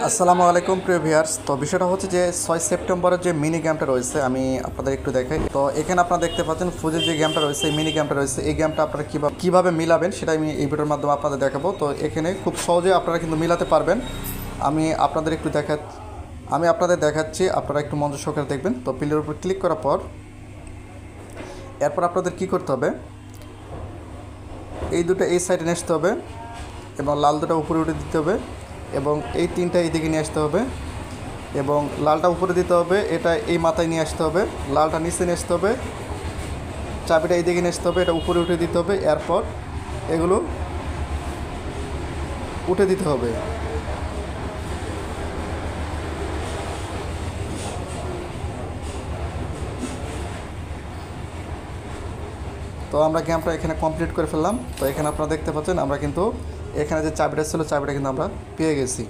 আসসালামু আলাইকুম প্রিয় ভিউয়ার্স। তো বিষয়টা হচ্ছে যে 6 সেপ্টেম্বরের যে মিনি গেমটা রয়েছে আমি আপনাদের একটু দেখাই। তো এখানে আপনারা দেখতে পাচ্ছেন ফুজের যে গেমটা রয়েছে, এই মিনি গেমটা রয়েছে, এই গেমটা আপনারা কীভাবে মিলাবেন সেটা আমি এই ভিডিওর মাধ্যমে আপনাদের দেখাবো। তো এখানে খুব সহজে আপনারা কিন্তু মিলাতে পারবেন। আমি আপনাদের দেখাচ্ছি, আপনারা একটু মনোযোগ সহকারে দেখবেন। তো প্লের উপর ক্লিক করার পর এরপর আপনাদের কী করতে হবে, এই দুটো এই সাইডে নিয়ে আসতে হবে এবং লাল দুটো উপরে উঠে দিতে হবে এবং এই তিনটা এই দিকে নিয়ে আসতে হবে এবং লালটা উপরে দিতে হবে, এটা এই মাথায় নিয়ে আসতে হবে, লালটা নিচে নিয়ে আসতে হবে, চাবিটা এই দিকে নিয়ে আসতে হবে, এটা উপরে উঠে দিতে হবে, এরপর এগুলো উঠে দিতে হবে। তো আমরা গেমটা এখানে কমপ্লিট করে ফেললাম। তো এখানে আপনারা দেখতে পাচ্ছেন আমরা কিন্তু এখানে যে চাবিটা ছিল চাবিটা কিন্তু আমরা পেয়ে গেছি।